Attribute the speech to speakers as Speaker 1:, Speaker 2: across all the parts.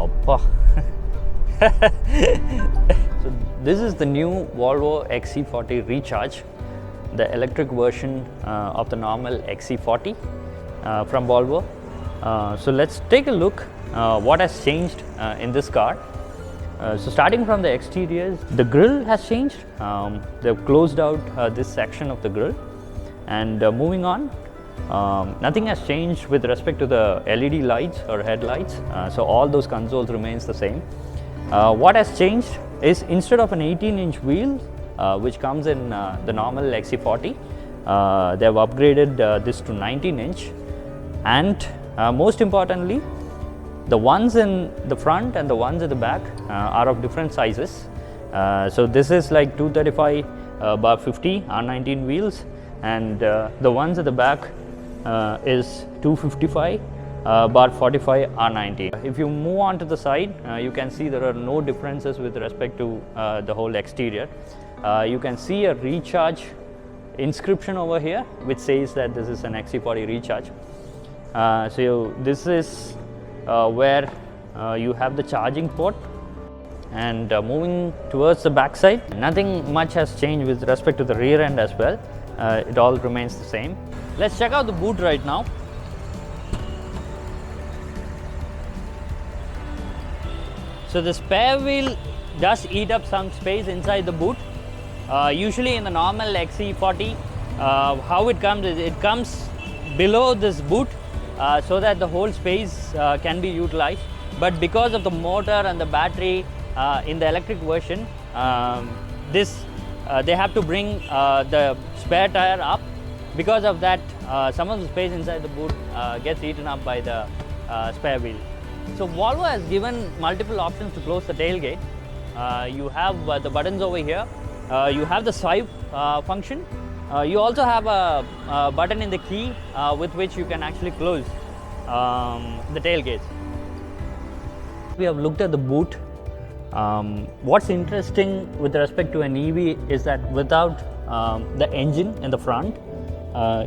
Speaker 1: Appa. So this is the new Volvo XC40 Recharge, the electric version of the normal XC40 from Volvo. So let's take a look what has changed in this car. So starting from the exteriors, the grille has changed. They've closed out this section of the grille, and moving on, nothing has changed with respect to the LED lights or headlights. So all those consoles remains the same. What has changed is, instead of an 18-inch wheel which comes in the normal XC40, they have upgraded this to 19-inch, and most importantly, the ones in the front and the ones at the back are of different sizes. So this is like 235/50 R19 wheels, and the ones at the back is 255/45 R19. If you move on to the side, you can see there are no differences with respect to the whole exterior. You can see a Recharge inscription over here, which says that this is an XC40 Recharge. So this is where you have the charging port, and moving towards the back side, nothing much has changed with respect to the rear end as well. It all remains the same. Let's check out the boot right now. So the spare wheel does eat up some space inside the boot. Usually in the normal XC40, how it comes is, it comes below this boot so that the whole space can be utilized. But because of the motor and the battery in the electric version, they have to bring the spare tire up. Because of that, some of the space inside the boot gets eaten up by the spare wheel. So Volvo has given multiple options to close the tailgate. You have the buttons over here. You have the swipe function. You also have a button in the key with which you can actually close the tailgates. We have looked at the boot. What's interesting with respect to an EV is that without the engine in the front,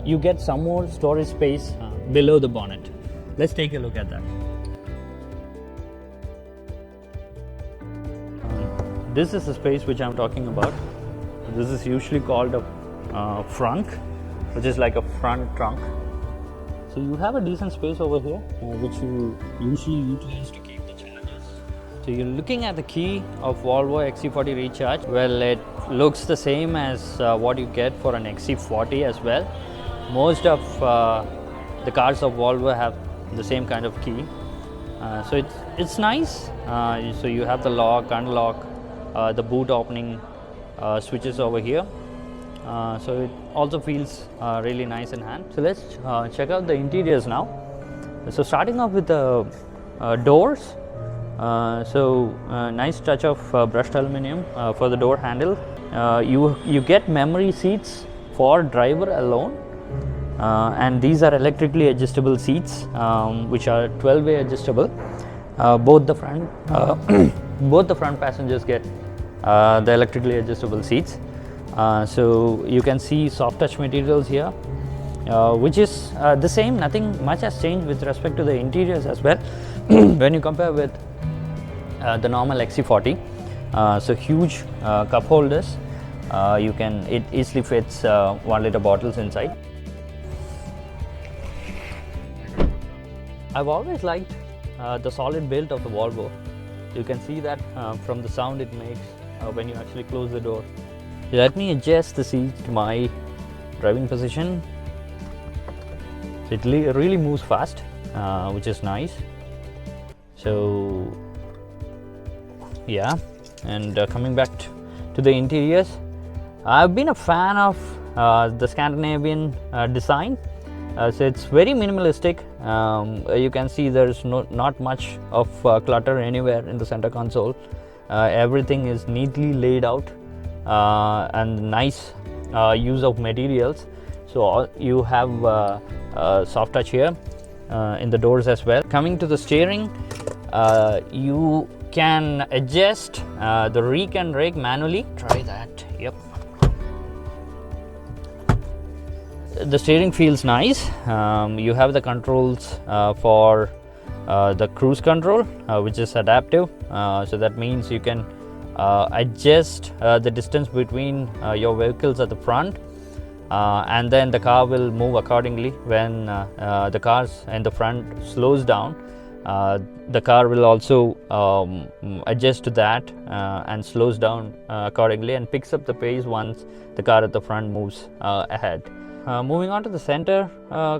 Speaker 1: you get some more storage space below the bonnet. Let's take a look at that. This is the space which I'm talking about. This is usually called a frunk, which is like a front trunk. So you have a decent space over here, which you usually utilize to keep the chargers. So you're looking at the key of Volvo XC40 Recharge. Well, it looks the same as what you get for an XC40 as well. Most of the cars of Volvo have the same kind of key. So it's nice. So you have the lock, unlock, the boot opening switches over here. So it also feels really nice in hand. So let's check out the interiors now. So starting off with the doors. Nice touch of brushed aluminum for the door handle. You get memory seats for driver alone, and these are electrically adjustable seats, which are 12-way adjustable. Both the front passengers get the electrically adjustable seats. So you can see soft touch materials here, which is the same. Nothing much has changed with respect to the interiors as well when you compare with the normal XC40. So huge cup holders. It easily fits 1 liter bottles inside. I've always liked the solid build of the Volvo. You can see that from the sound it makes when you actually close the door. Let me adjust the seat to my driving position. It really moves fast, which is nice. So yeah, and coming back to the interiors, I've been a fan of the Scandinavian design. So it's very minimalistic. You can see there's not much of clutter anywhere in the center console. Everything is neatly laid out, and nice use of materials. So you have soft touch here in the doors as well. Coming to the steering, you can adjust the rear and brake manually. Try that. Yep. The steering feels nice. You have the controls for the cruise control, which is adaptive. So that means you can adjust the distance between your vehicles at the front, and then the car will move accordingly. When the cars in the front slows down, the car will also adjust to that and slows down accordingly, and picks up the pace once the car at the front moves ahead. Moving on to the center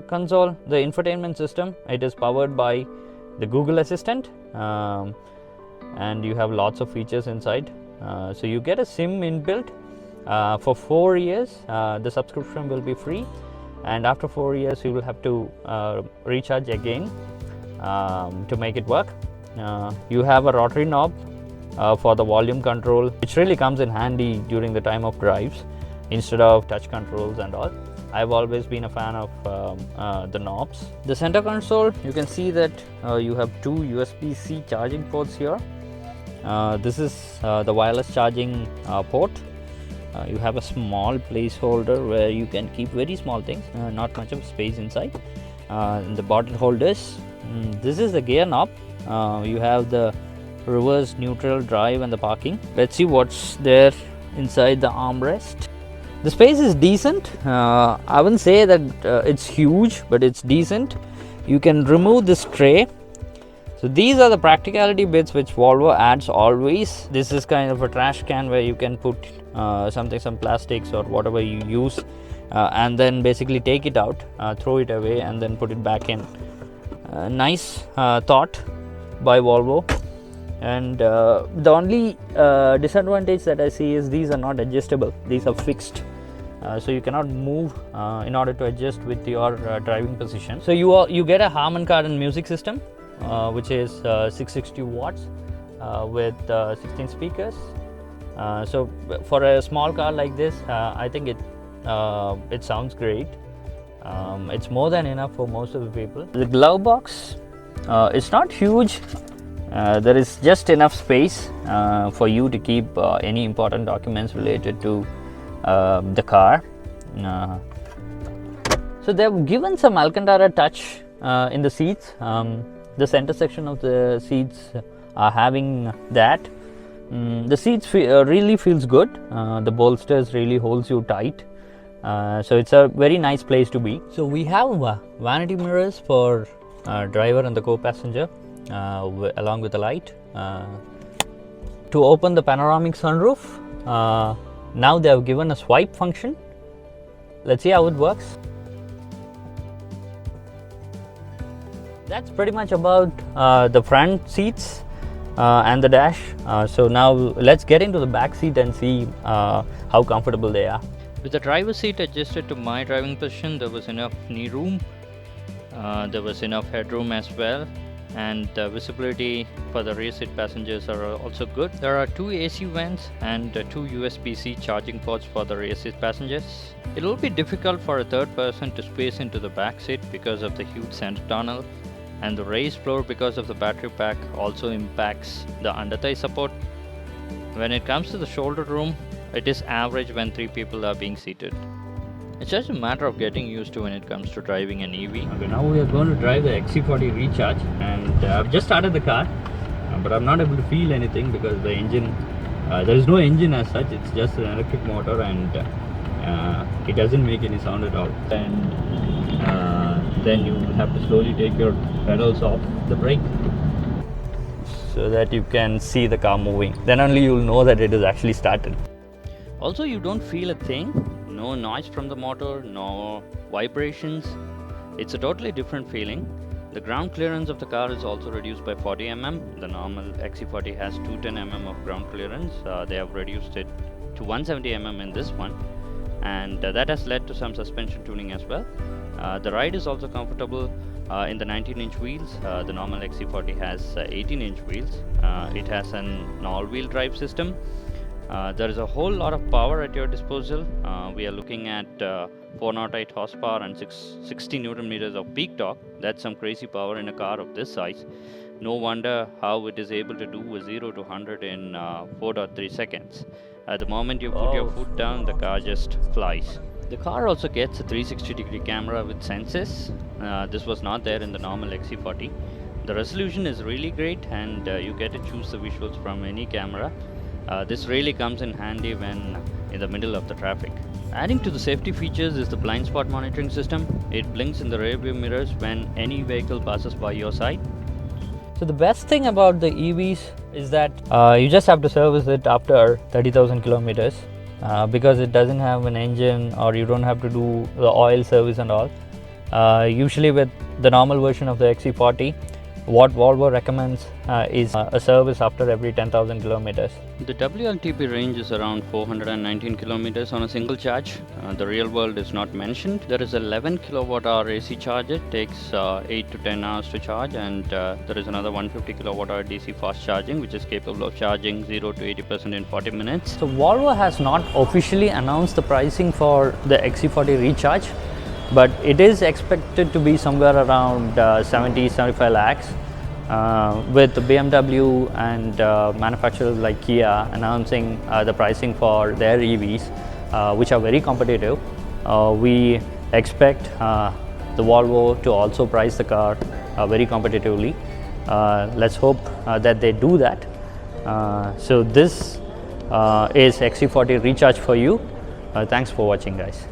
Speaker 1: console, the infotainment system, it is powered by the Google Assistant, and you have lots of features inside. So you get a SIM inbuilt. For 4 years the subscription will be free, and after 4 years you will have to recharge again to make it work. You have a rotary knob for the volume control, which really comes in handy during the time of drives instead of touch controls and all. I've always been a fan of the knobs. The center console, you can see that you have two USB-C charging ports here. This is the wireless charging port. You have a small placeholder where you can keep very small things, not much of space inside. The bottle holders. This is the gear knob. You have the reverse, neutral, drive and the parking. Let's see what's there inside the armrest. The space is decent. I wouldn't say that it's huge, but it's decent. You can remove this tray. So these are the practicality bits which Volvo adds always. This is kind of a trash can where you can put some plastics or whatever you use, and then basically take it out, throw it away and then put it back in. Nice thought by Volvo. And the only disadvantage that I see is these are not adjustable. These are fixed, so you cannot move in order to adjust with your driving position. So you get a Harman Kardon music system, which is 660 watts with 16 speakers. So for a small car like this, I think it sounds great. It's more than enough for most of the people. The glove box, it's not huge. There is just enough space for you to keep any important documents related to the car. So they've given some Alcantara touch in the seats. The center section of the seats are having that. The seats really feels good. The bolsters really holds you tight. So it's a very nice place to be. So we have vanity mirrors for driver and the co-passenger, along with the light. To open the panoramic sunroof, now they have given a swipe function. Let's see how it works. That's pretty much about the front seats and the dash. So now let's get into the back seat and see how comfortable they are. With the driver's seat adjusted to my driving position, there was enough knee room. There was enough headroom as well, and the visibility for the rear seat passengers are also good. There are two AC vents and two USB-C charging ports for the rear seat passengers. It will be difficult for a third person to space into the back seat because of the huge center tunnel, and the raised floor because of the battery pack also impacts the underthigh support. When it comes to the shoulder room, it is average when 3 people are being seated. It's just a matter of getting used to when it comes to driving an EV. Okay, now we are going to drive the XC40 Recharge, and I've just started the car, but I'm not able to feel anything because the engine, there is no engine as such. It's just an electric motor, and it doesn't make any sound at all. And then you have to slowly take your pedals off the brake so that you can see the car moving. Then only you'll know that it is actually started. Also, you don't feel a thing. No noise from the motor, no vibrations. It's a totally different feeling. The ground clearance of the car is also reduced by 40 mm. The normal XC40 has 210 mm of ground clearance. They have reduced it to 170 mm in this one, and that has led to some suspension tuning as well. The ride is also comfortable in the 19-inch wheels. The normal XC40 has 18-inch wheels. It has an all-wheel drive system. There is a whole lot of power at your disposal. We are looking at 408 horsepower and 60 Newton meters of peak torque. That's some crazy power in a car of this size. No wonder how it is able to do a 0 to 100 in 4.3 seconds. At the moment you put your foot down, the car just flies. The car also gets a 360-degree camera with sensors. This was not there in the normal XC40. The resolution is really great, and you get to choose the visuals from any camera. This really comes in handy when in the middle of the traffic. Adding to the safety features is the blind spot monitoring system. It blinks in the rear view mirrors when any vehicle passes by your side. So the best thing about the EVs is that you just have to service it after 30,000 kilometers because it doesn't have an engine, or you don't have to do the oil service and all. Usually with the normal version of the XC40, what Volvo recommends is a service after every 10,000 kilometers. The WLTP range is around 419 kilometers on a single charge. The real world is not mentioned. There is 11 kilowatt hour AC charger. It takes 8 to 10 hours to charge, and there is another 150 kilowatt hour DC fast charging, which is capable of charging 0 to 80% in 40 minutes. So Volvo has not officially announced the pricing for the XC40 Recharge, but it is expected to be somewhere around 70-75 lakhs, with BMW and manufacturers like Kia announcing the pricing for their EVs, which are very competitive. We expect the Volvo to also price the car very competitively. Let's hope that they do that. So this is XC40 Recharge for you. Thanks for watching, guys.